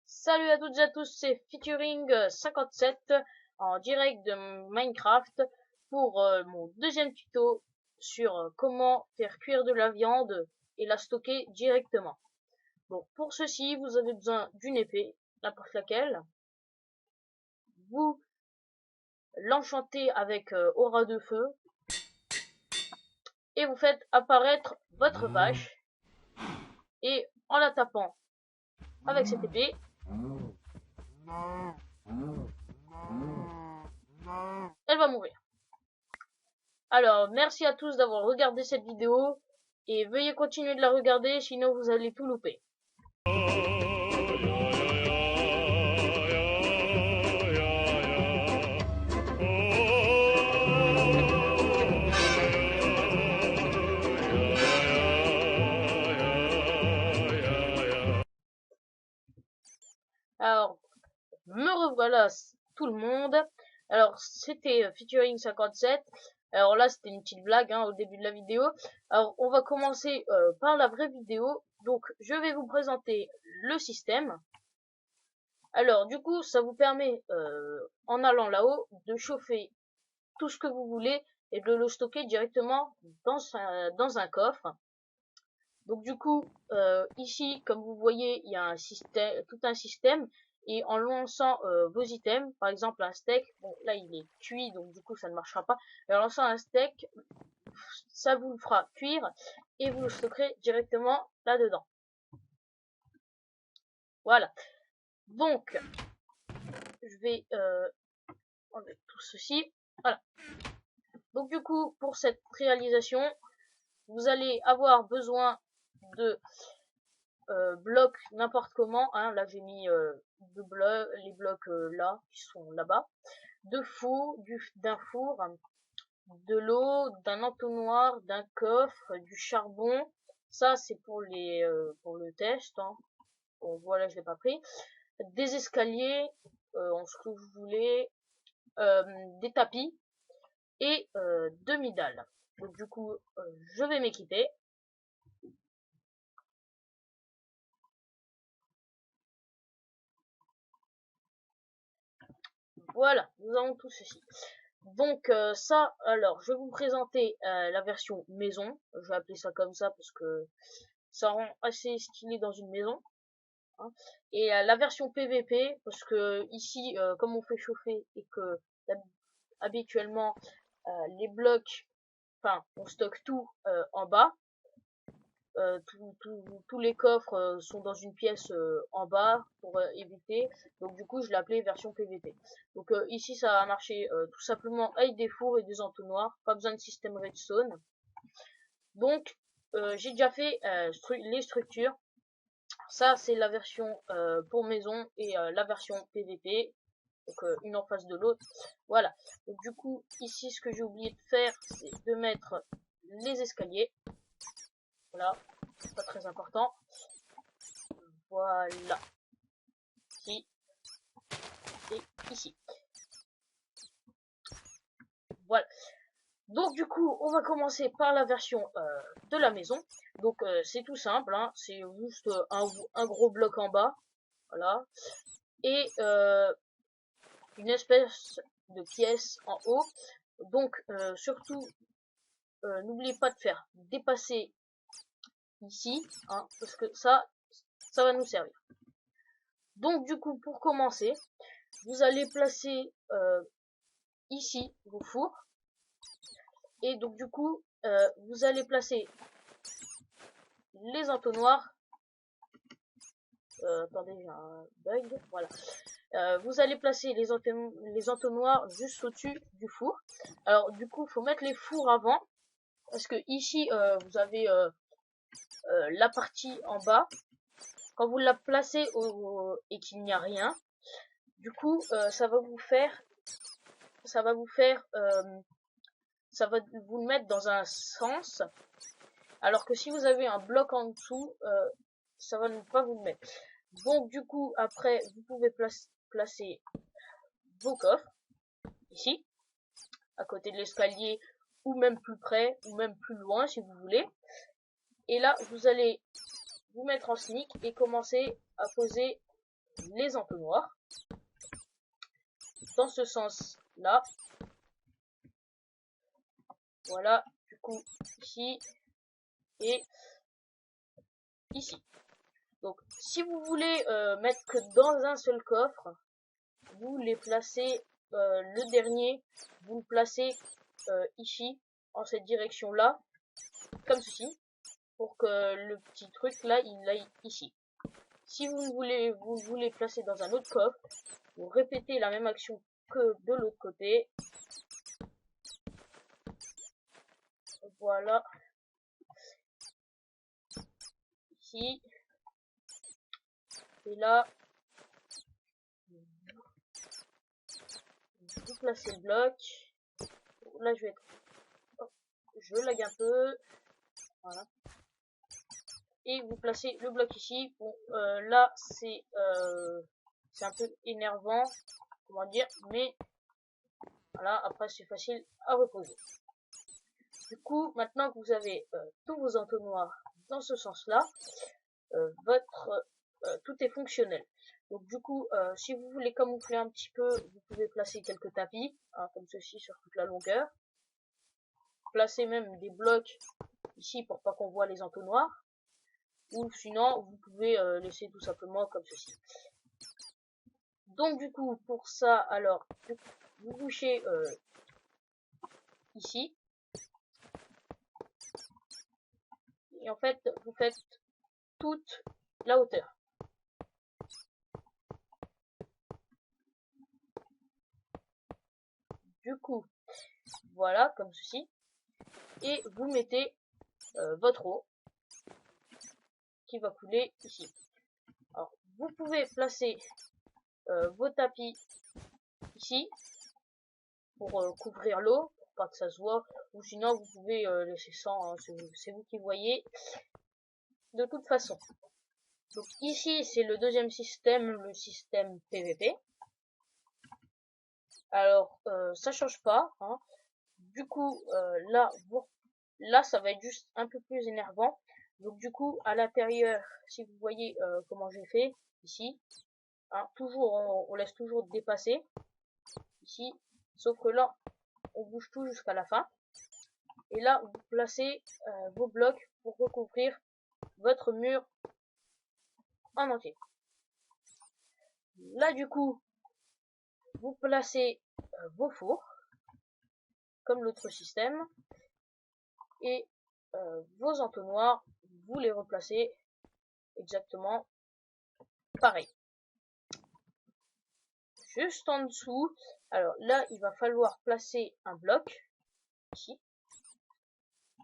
Salut à toutes et à tous, c'est Featuring57 en direct de Minecraft pour mon deuxième tuto sur comment faire cuire de la viande et la stocker directement. Donc pour ceci, vous avez besoin d'une épée, n'importe laquelle. Vous l'enchantez avec aura de feu et vous faites apparaître votre vache et en la tapant avec cette épée, elle va mourir. Alors, merci à tous d'avoir regardé cette vidéo et veuillez continuer de la regarder, sinon vous allez tout louper. Alors, me revoilà tout le monde. Alors, c'était Featuring57. Alors là, c'était une petite blague au début de la vidéo. Alors, on va commencer par la vraie vidéo. Donc, je vais vous présenter le système. Alors, du coup, ça vous permet, en allant là-haut, de chauffer tout ce que vous voulez et de le stocker directement dans un coffre. Donc, du coup, ici, comme vous voyez, il y a un système, tout un système. Et en lançant vos items, par exemple un steak, bon là il est cuit donc du coup ça ne marchera pas, et en lançant un steak, ça vous le fera cuire et vous le stockerez directement là-dedans. Voilà. Donc, je vais enlever tout ceci. Voilà. Donc du coup, pour cette réalisation, vous allez avoir besoin de blocs n'importe comment. Là j'ai mis les blocs là, qui sont là-bas. De four, d'un four, de l'eau, d'un entonnoir, d'un coffre, du charbon. Ça c'est pour le test. Bon voilà, je l'ai pas pris. Des escaliers, en ce que vous voulez, des tapis et demi-dalles. Donc du coup, je vais m'équiper. Voilà, nous avons tout ceci. Donc ça, alors je vais vous présenter la version maison. Je vais appeler ça comme ça parce que ça rend assez stylé dans une maison. Et la version PVP parce que ici, comme on fait chauffer et que habituellement les blocs, enfin on stocke tout en bas. Tous les coffres sont dans une pièce en bas pour éviter. Donc du coup je l'ai appelé version PVP. Donc ici ça va marcher tout simplement avec des fours et des entonnoirs. Pas besoin de système redstone. Donc j'ai déjà fait les structures. Ça c'est la version pour maison et la version PVP. Donc une en face de l'autre. Voilà. Donc du coup ici ce que j'ai oublié de faire c'est de mettre les escaliers. Voilà. C'est pas très important. Voilà. Ici. Et ici. Voilà. Donc du coup, on va commencer par la version de la maison. Donc c'est tout simple. C'est juste un gros bloc en bas. Voilà. Et une espèce de pièce en haut. Donc surtout, n'oubliez pas de faire dépasser ici. Parce que ça va nous servir. Donc du coup, pour commencer, vous allez placer ici vos fours. Et donc du coup, vous allez placer les entonnoirs. Attendez, j'ai un bug. Voilà. Vous allez placer les entonnoirs juste au-dessus du four. Alors du coup, il faut mettre les fours avant. Parce que ici, vous avez la partie en bas. Quand vous la placez et qu'il n'y a rien, du coup, ça va vous le mettre dans un sens. Alors que si vous avez un bloc en dessous, ça va ne pas vous le mettre. Donc du coup, après, vous pouvez placer vos coffres. ici, à côté de l'escalier, ou même plus près, ou même plus loin si vous voulez. Et là, vous allez vous mettre en sneak et commencer à poser les entonnoirs dans ce sens-là. Voilà, du coup, ici et ici. Donc, si vous voulez mettre que dans un seul coffre, vous les placez, le dernier, vous le placez ici, en cette direction-là, comme ceci, pour que le petit truc là, il aille ici. Si vous voulez placer dans un autre coffre, vous répétez la même action que de l'autre côté. Voilà. Ici. Et là, vous placez le bloc. Là, je lag un peu. Voilà. Et vous placez le bloc ici. Bon, là, c'est un peu énervant, comment dire, mais voilà, après c'est facile à reposer. Du coup, maintenant que vous avez tous vos entonnoirs dans ce sens-là, tout est fonctionnel. Donc du coup, si vous voulez camoufler un petit peu, vous pouvez placer quelques tapis, hein, comme ceci sur toute la longueur. Placer même des blocs ici pour pas qu'on voit les entonnoirs. Ou sinon, vous pouvez laisser tout simplement comme ceci. Donc du coup, pour ça, alors, vous bouchez ici. Et en fait, vous faites toute la hauteur. Du coup, voilà, comme ceci. Et vous mettez votre eau qui va couler ici. Alors, vous pouvez placer vos tapis ici pour couvrir l'eau, pour pas que ça se voit, ou sinon vous pouvez laisser sans, hein, c'est vous qui voyez. De toute façon. Donc ici c'est le deuxième système, le système PVP. Alors ça change pas, hein. Du coup là ça va être juste un peu plus énervant. Donc du coup à l'intérieur, si vous voyez comment j'ai fait ici, hein, toujours on laisse toujours dépasser ici, sauf que là on bouge tout jusqu'à la fin. Et là vous placez vos blocs pour recouvrir votre mur en entier. Là du coup vous placez vos fours comme l'autre système et vos entonnoirs vous les replacez exactement pareil. Juste en dessous, alors là il va falloir placer un bloc ici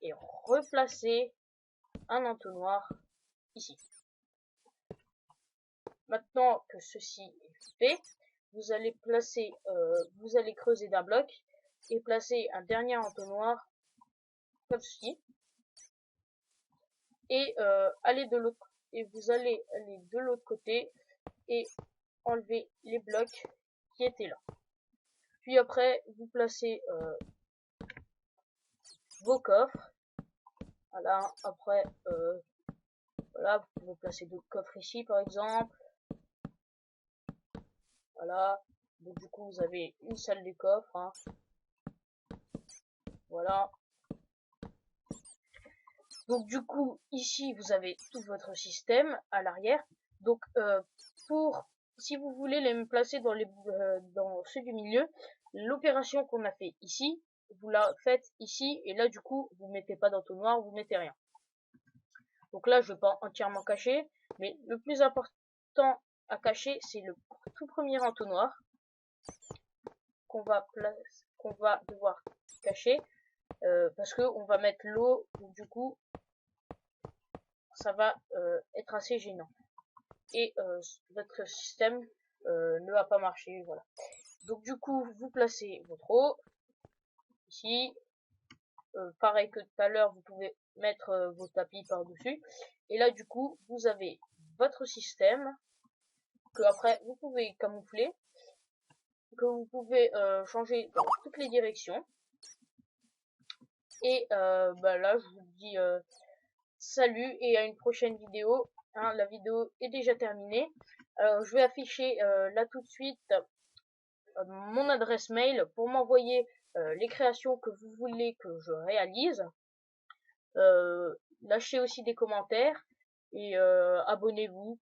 et replacer un entonnoir ici. Maintenant que ceci est fait, vous allez creuser d'un bloc et placer un dernier entonnoir comme ceci et vous allez aller de l'autre côté et enlever les blocs qui étaient là. Puis après vous placez vos coffres. Voilà, après voilà, vous pouvez placer d'autres coffres ici par exemple. Voilà, donc du coup vous avez une salle des coffres, hein. Voilà. Donc du coup ici vous avez tout votre système à l'arrière. Donc si vous voulez les placer dans ceux du milieu, l'opération qu'on a fait ici, vous la faites ici et là du coup vous mettez pas d'entonnoir, vous mettez rien. Donc là je vais pas entièrement cacher, mais le plus important à cacher c'est le tout premier entonnoir qu'on va devoir cacher parce que on va mettre l'eau, donc du coup ça va être assez gênant et votre système ne va pas marcher. Voilà, donc du coup vous placez votre eau ici, pareil que tout à l'heure, vous pouvez mettre vos tapis par dessus et là du coup vous avez votre système que après vous pouvez camoufler que vous pouvez changer dans toutes les directions. Et bah là, je vous dis salut et à une prochaine vidéo. Hein, la vidéo est déjà terminée. Alors, je vais afficher là tout de suite mon adresse mail pour m'envoyer les créations que vous voulez que je réalise. Lâchez aussi des commentaires et abonnez-vous.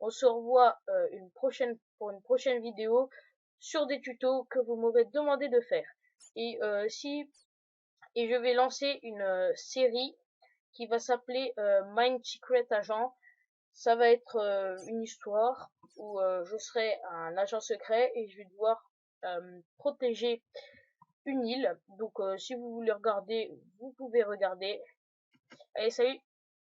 On se revoit pour une prochaine vidéo sur des tutos que vous m'aurez demandé de faire. Et et je vais lancer une série qui va s'appeler Mind Secret Agent. Ça va être une histoire où je serai un agent secret et je vais devoir protéger une île. Donc si vous voulez regarder, vous pouvez regarder. Allez, salut!